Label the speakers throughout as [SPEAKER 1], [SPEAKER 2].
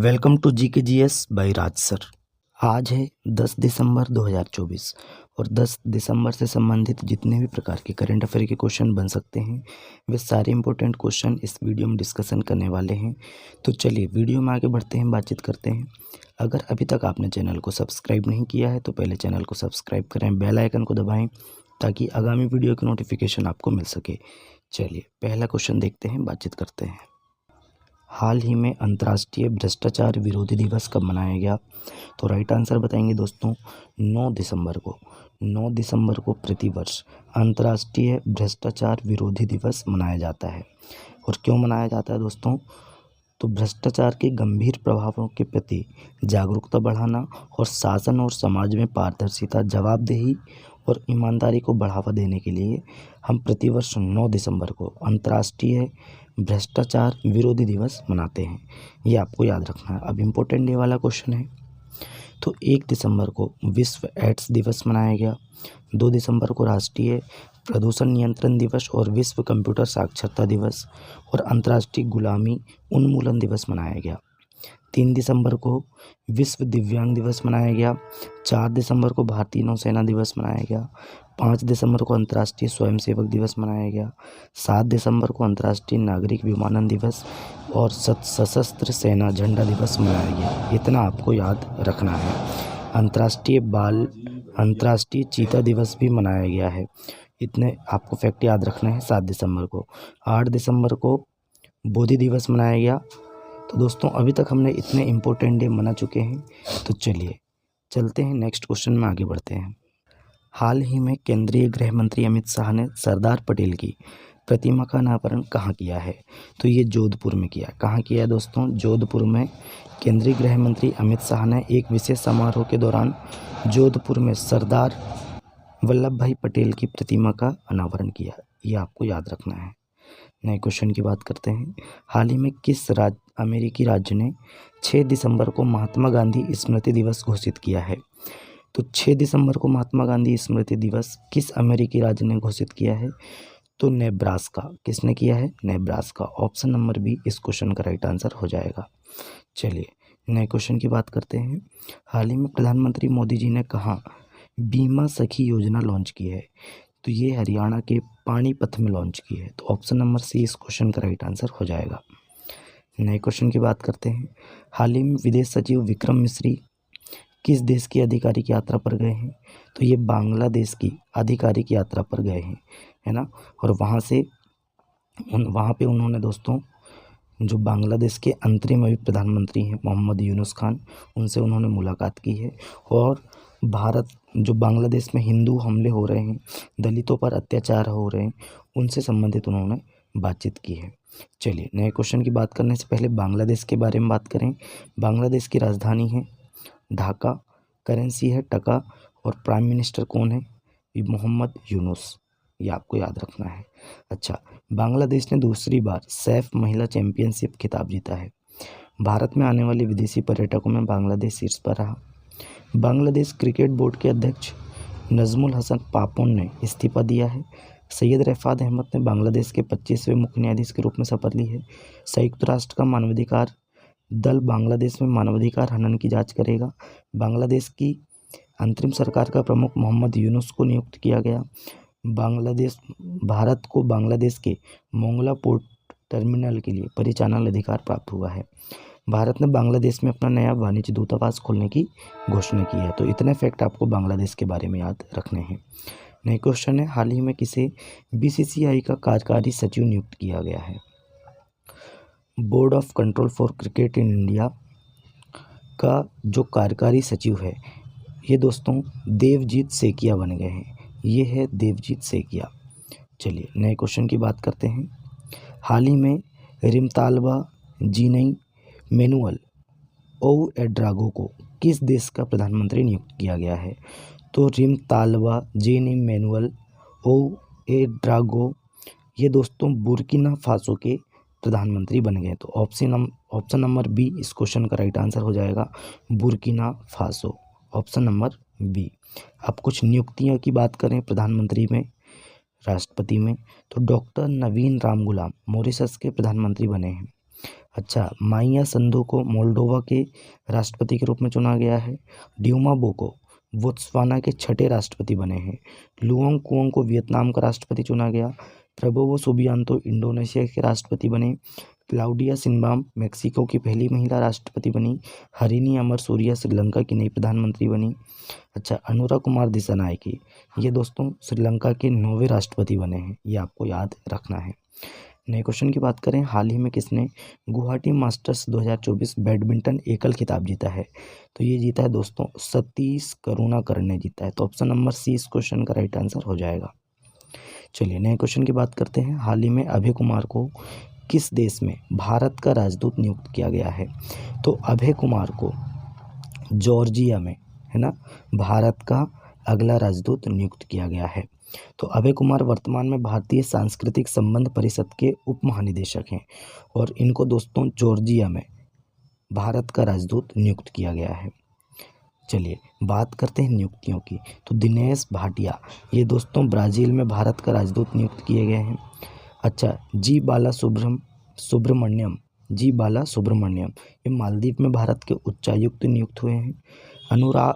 [SPEAKER 1] Welcome to जी के G S by Raj sir. आज है 10 दिसंबर 2024 और 10 दिसंबर से संबंधित जितने भी प्रकार के करंट अफेयर के क्वेश्चन बन सकते हैं वे सारे इंपॉर्टेंट क्वेश्चन इस वीडियो में डिस्कशन करने वाले हैं। तो चलिए वीडियो में आगे बढ़ते हैं, बातचीत करते हैं। अगर अभी तक आपने चैनल को सब्सक्राइब नहीं किया है तो पहले चैनल को सब्सक्राइब करें, बेल आइकन को दबाएँ ताकि आगामी वीडियो की नोटिफिकेशन आपको मिल सके। चलिए पहला क्वेश्चन देखते हैं, बातचीत करते हैं। हाल ही में अंतर्राष्ट्रीय भ्रष्टाचार विरोधी दिवस कब मनाया गया? तो राइट आंसर बताएंगे दोस्तों 9 दिसंबर को। 9 दिसंबर को प्रतिवर्ष अंतर्राष्ट्रीय भ्रष्टाचार विरोधी दिवस मनाया जाता है। और क्यों मनाया जाता है दोस्तों? तो भ्रष्टाचार के गंभीर प्रभावों के प्रति जागरूकता बढ़ाना और शासन और समाज में पारदर्शिता, जवाबदेही और ईमानदारी को बढ़ावा देने के लिए हम प्रतिवर्ष 9 दिसंबर को अंतर्राष्ट्रीय भ्रष्टाचार विरोधी दिवस मनाते हैं। ये आपको याद रखना है। अब इम्पोर्टेंट ये वाला क्वेश्चन है। तो 1 दिसंबर को विश्व एड्स दिवस मनाया गया। 2 दिसंबर को राष्ट्रीय प्रदूषण नियंत्रण दिवस और विश्व कंप्यूटर साक्षरता दिवस और अंतर्राष्ट्रीय गुलामी उन्मूलन दिवस मनाया गया। 3 दिसंबर को विश्व दिव्यांग दिवस मनाया गया। 4 दिसंबर को भारतीय नौसेना दिवस मनाया गया। 5 दिसंबर को अंतर्राष्ट्रीय स्वयंसेवक दिवस मनाया गया। 7 दिसंबर को अंतर्राष्ट्रीय नागरिक विमानन दिवस और सशस्त्र सेना झंडा दिवस मनाया गया। इतना आपको याद रखना है। अंतर्राष्ट्रीय चीता दिवस भी मनाया गया है। इतने आपको फैक्ट याद रखना है। 7 दिसंबर को 8 दिसंबर को बोधि दिवस मनाया गया। तो दोस्तों अभी तक हमने इतने इम्पोर्टेंट डे मना चुके हैं। तो चलिए चलते हैं नेक्स्ट क्वेश्चन में आगे बढ़ते हैं। हाल ही में केंद्रीय गृह मंत्री अमित शाह ने सरदार पटेल की प्रतिमा का अनावरण कहाँ किया है? तो ये जोधपुर में किया। कहाँ किया है दोस्तों? जोधपुर में। केंद्रीय गृह मंत्री अमित शाह ने एक विशेष समारोह के दौरान जोधपुर में सरदार वल्लभ भाई पटेल की प्रतिमा का अनावरण किया। ये आपको याद रखना है। नए क्वेश्चन की बात करते हैं। हाल ही में किस अमेरिकी राज्य ने 6 दिसंबर को महात्मा गांधी स्मृति दिवस घोषित किया है? तो 6 दिसंबर को महात्मा गांधी स्मृति दिवस किस अमेरिकी राज्य ने घोषित किया है? तो नेब्रास्का। किसने किया है? नेब्रास्का। ऑप्शन नंबर बी इस क्वेश्चन का राइट आंसर हो जाएगा। चलिए नए क्वेश्चन की बात करते हैं। हाल ही में प्रधानमंत्री मोदी जी ने कहाँ बीमा सखी योजना लॉन्च की है? तो ये हरियाणा के पानीपत में लॉन्च की है। तो ऑप्शन नंबर सी इस क्वेश्चन का राइट आंसर हो जाएगा। नए क्वेश्चन की बात करते हैं। हाल ही में विदेश सचिव विक्रम मिस्री किस देश की आधिकारिक यात्रा पर गए हैं? तो ये बांग्लादेश की आधिकारिक यात्रा पर गए हैं, है ना। और वहाँ पे उन्होंने दोस्तों जो बांग्लादेश के अंतरिम अभी प्रधानमंत्री हैं मोहम्मद यूनुस खान, उनसे उन्होंने मुलाकात की है। और भारत जो बांग्लादेश में हिंदू हमले हो रहे हैं, दलितों पर अत्याचार हो रहे हैं, उनसे संबंधित उन्होंने बातचीत की है। चलिए नए क्वेश्चन की बात करने से पहले बांग्लादेश के बारे में बात करें। बांग्लादेश की राजधानी है ढाका, करेंसी है टका और प्राइम मिनिस्टर कौन है? ये मोहम्मद यूनुस। ये आपको याद रखना है। अच्छा, बांग्लादेश ने दूसरी बार सैफ महिला चैंपियनशिप खिताब जीता है। भारत में आने वाले विदेशी पर्यटकों में बांग्लादेश शीर्ष पर रहा। बांग्लादेश क्रिकेट बोर्ड के अध्यक्ष नजमुल हसन पापोन ने इस्तीफा दिया है। सैयद रफात अहमद ने बांग्लादेश के 25वें मुख्य न्यायाधीश के रूप में शपथ ली है। संयुक्त राष्ट्र का मानवाधिकार दल बांग्लादेश में मानवाधिकार हनन की जांच करेगा। बांग्लादेश की अंतरिम सरकार का प्रमुख मोहम्मद यूनुस को नियुक्त किया गया। भारत को बांग्लादेश के मोंगला पोर्ट टर्मिनल के लिए परिचालन अधिकार प्राप्त हुआ है। भारत ने बांग्लादेश में अपना नया वाणिज्य दूतावास खोलने की घोषणा की है। तो इतने फैक्ट आपको बांग्लादेश के बारे में याद रखने हैं। नए क्वेश्चन है। हाल ही में किसे बीसीसीआई का कार्यकारी सचिव नियुक्त किया गया है? Board of control for cricket in India का जो कार्यकारी सचिव है ये दोस्तों देवजीत सेकिया बन गए हैं। ये है देवजीत सेकिया। चलिए नए क्वेश्चन की बात करते हैं। हाल ही में रिमतालबा जीनई मैनुअल ओ एड्रागो को किस देश का प्रधानमंत्री नियुक्त किया गया है? तो रिमतालबा जीनई मैनुअल ओ एड्रागो ये दोस्तों बुर्किना फासो के प्रधानमंत्री बन गए। तो ऑप्शन नंबर बी इस क्वेश्चन का राइट आंसर हो जाएगा, Burkina Faso. Option number B. अब कुछ नियुक्तियों की बात करें प्रधानमंत्री में, राष्ट्रपति में, तो डॉक्टर नवीन राम गुलाम मॉरिशस के प्रधानमंत्री बने हैं। अच्छा, माइया संधू को मोल्डोवा के राष्ट्रपति के रूप में चुना गया है। ड्यूमा बोको बोत्सवाना के छठे राष्ट्रपति बने हैं। लुओंग कुओंग को वियतनाम का राष्ट्रपति चुना गया। प्रबोवो सुबियांतो इंडोनेशिया के राष्ट्रपति बने। क्लाउडिया सिन्बाम मेक्सिको की पहली महिला राष्ट्रपति बनी। हरिनी अमर सूर्या श्रीलंका की नई प्रधानमंत्री बनी। अच्छा, अनुरा कुमार दिसानायके ये दोस्तों श्रीलंका के 9वें राष्ट्रपति बने हैं, ये आपको याद रखना है। नए क्वेश्चन की बात करें, हाल ही में किसने गुवाहाटी मास्टर्स 2024 बैडमिंटन एकल खिताब जीता है? तो ये जीता है दोस्तों सतीश करुणाकरण ने जीता है। तो ऑप्शन नंबर सी इस क्वेश्चन का राइट आंसर हो जाएगा। चलिए नए क्वेश्चन की बात करते हैं, हाल ही में अभय कुमार को किस देश में भारत का राजदूत नियुक्त किया गया है? तो अभय कुमार को जॉर्जिया में, है ना, भारत का अगला राजदूत नियुक्त किया गया है। तो अभय कुमार वर्तमान में भारतीय सांस्कृतिक संबंध परिषद के उप महानिदेशक हैं और इनको दोस्तों जॉर्जिया में भारत का राजदूत नियुक्त किया गया है। चलिए बात करते हैं नियुक्तियों की। तो दिनेश भाटिया ये दोस्तों ब्राज़ील में भारत का राजदूत नियुक्त किए गए हैं। अच्छा, जी बाला सुब्रमण्यम ये मालदीव में भारत के उच्चायुक्त नियुक्त हुए हैं। अनुराग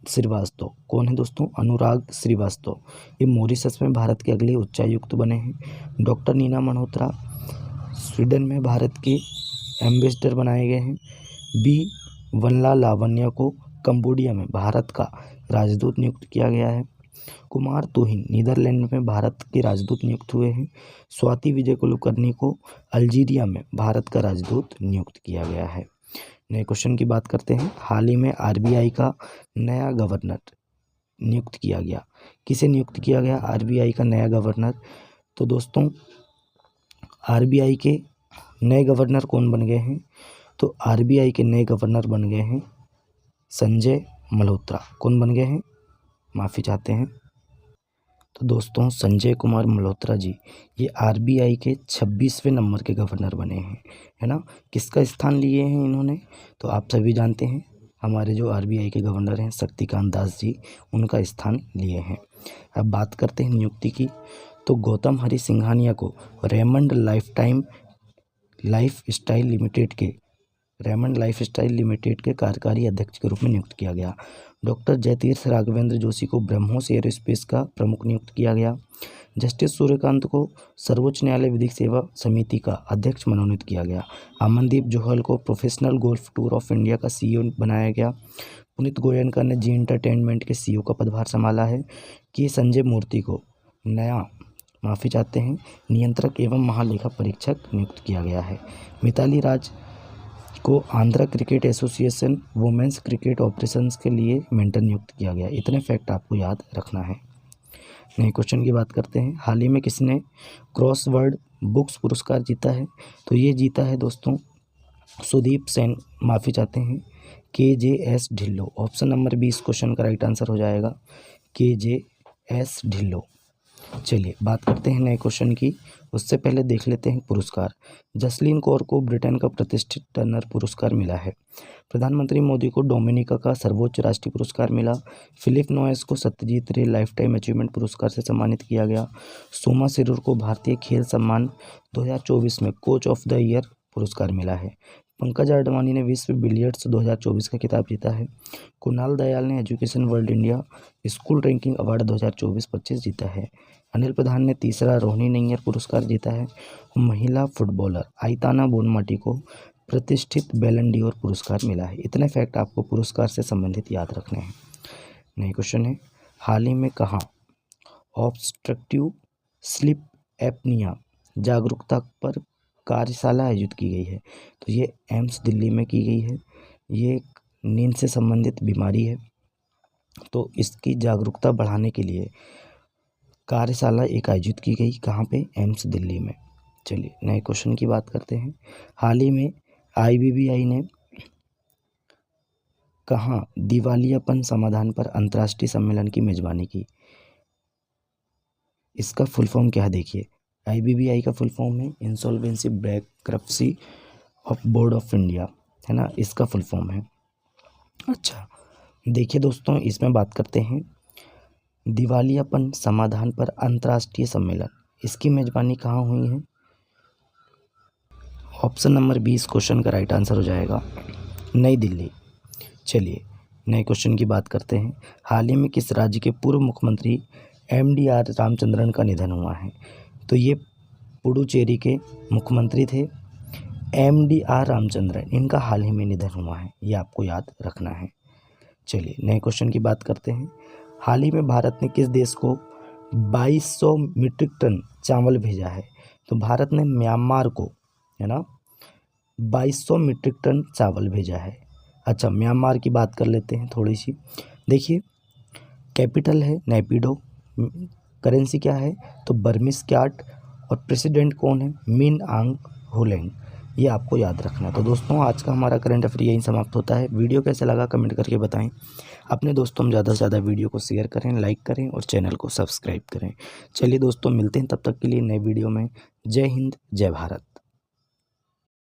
[SPEAKER 1] श्रीवास्तव कौन है दोस्तों? अनुराग श्रीवास्तव ये मॉरिशस में भारत के अगले उच्चायुक्त बने हैं। डॉक्टर नीना मल्होत्रा स्वीडन में भारत के एम्बेसडर बनाए गए हैं। बी वनला लावण्या को कंबोडिया में भारत का राजदूत नियुक्त किया गया है। कुमार तुहिन नीदरलैंड में भारत के राजदूत नियुक्त हुए हैं। स्वाति विजय कुलकर्णी को अल्जीरिया में भारत का राजदूत नियुक्त किया गया है। नए क्वेश्चन की बात करते हैं, हाल ही में आरबीआई का नया गवर्नर नियुक्त किया गया। किसे नियुक्त किया गया आरबीआई का नया गवर्नर? तो दोस्तों आरबीआई के नए गवर्नर कौन बन गए हैं? तो आरबीआई के नए गवर्नर बन गए हैं संजय मल्होत्रा। कौन बन गए हैं? माफ़ी चाहते हैं। तो दोस्तों संजय कुमार मल्होत्रा जी ये आरबीआई के 26वें नंबर के गवर्नर बने हैं, है ना। किसका स्थान लिए हैं इन्होंने? तो आप सभी जानते हैं हमारे जो आरबीआई के गवर्नर हैं शक्तिकांत दास जी, उनका स्थान लिए हैं। अब बात करते हैं नियुक्ति की। तो गौतम हरि सिंघानिया को रेमंड लाइफ स्टाइल लिमिटेड के कार्यकारी अध्यक्ष के रूप में नियुक्त किया गया। डॉक्टर जयतीर्थ राघवेंद्र जोशी को ब्रह्मोस एयरोस्पेस का प्रमुख नियुक्त किया गया। जस्टिस सूर्यकांत को सर्वोच्च न्यायालय विधिक सेवा समिति का अध्यक्ष मनोनीत किया गया। अमनदीप जोहल को professional golf tour of India का सीईओ बनाया गया। पुनीत गोयनका ने जी एंटरटेनमेंट के सीईओ का पदभार संभाला है। कि संजय मूर्ति को नियंत्रक एवं महालेखा परीक्षक नियुक्त किया गया है। मिताली राज को Andhra cricket association women's cricket operations के लिए मेंटर नियुक्त किया गया। इतने फैक्ट आपको याद रखना है। नए क्वेश्चन की बात करते हैं, हाल ही में किसने क्रॉसवर्ड बुक्स पुरस्कार जीता है? तो ये जीता है दोस्तों Sudeep Sen, KJS Dhillon. Option number 20 question का राइट आंसर हो जाएगा KJS ढिल्लो। चलिए बात करते हैं नए क्वेश्चन की, उससे पहले देख लेते हैं पुरस्कार। जसलीन कौर को ब्रिटेन का प्रतिष्ठित टर्नर पुरस्कार मिला है। प्रधानमंत्री मोदी को डोमिनिका का सर्वोच्च राष्ट्रीय पुरस्कार मिला। फिलिप नोएस को सत्यजीत रे लाइफ टाइम अचीवमेंट पुरस्कार से सम्मानित किया गया। सोमा सिरूर को भारतीय खेल सम्मान 2024 में कोच ऑफ द ईयर पुरस्कार मिला है। पंकज आडवाणी ने विश्व बिलियर्ड्स 2024 का खिताब जीता है। कुणाल दयाल ने education world India school ranking award 2024-25 जीता है। अनिल प्रधान ने तीसरा रोहिणी नैयर पुरस्कार जीता है। महिला फुटबॉलर आइताना बोनमाटी को प्रतिष्ठित बैलन डी'ओर पुरस्कार मिला है। इतने फैक्ट आपको पुरस्कार से संबंधित याद रखने हैं। नए क्वेश्चन है, हाल ही में कहाँ ऑब्स्ट्रक्टिव स्लीप एपनिया जागरूकता पर कार्यशाला आयोजित की गई है? तो ये एम्स दिल्ली में की गई है। ये एक नींद से संबंधित बीमारी है, तो इसकी जागरूकता बढ़ाने के लिए कार्यशाला एक आयोजित की गई। कहाँ पे? एम्स दिल्ली में। चलिए नए क्वेश्चन की बात करते हैं, हाल ही में IBBI ने कहाँ दिवालियापन समाधान पर अंतर्राष्ट्रीय सम्मेलन की मेजबानी की? इसका फुल फॉर्म क्या है देखिए, IBBI का फुल फॉर्म है insolvency bankruptcy of board of India, है ना, इसका फुल फॉर्म है। अच्छा देखिए दोस्तों, इसमें बात करते हैं दिवालियापन समाधान पर अंतर्राष्ट्रीय सम्मेलन, इसकी मेजबानी कहाँ हुई है? ऑप्शन नंबर 20 क्वेश्चन का राइट आंसर हो जाएगा नई दिल्ली। चलिए नए क्वेश्चन की बात करते हैं। हाल ही में किस राज्य के पूर्व मुख्यमंत्री MDR रामचंद्रन का निधन हुआ है? तो ये पुडुचेरी के मुख्यमंत्री थे MDR रामचंद्रन, इनका हाल ही में निधन हुआ है, ये आपको याद रखना है। चलिए नए क्वेश्चन की बात करते हैं। हाल ही में भारत ने किस देश को 2200 मीट्रिक टन चावल भेजा है? तो भारत ने म्यांमार को, है ना, 2200 मीट्रिक टन चावल भेजा है। अच्छा, म्यांमार की बात कर लेते हैं थोड़ी सी। देखिए, कैपिटल है नैपिडो, करेंसी क्या है तो बर्मिस क्याट, और प्रेसिडेंट कौन है? मिन आंग होलेंग, ये आपको याद रखना। तो दोस्तों आज का हमारा करंट अफेयर यहीं समाप्त होता है। वीडियो कैसे लगा कमेंट करके बताएं। अपने दोस्तों में ज़्यादा से ज़्यादा वीडियो को शेयर करें, लाइक करें और चैनल को सब्सक्राइब करें। चलिए दोस्तों, मिलते हैं तब तक के लिए नए वीडियो में। जय हिंद, जय भारत।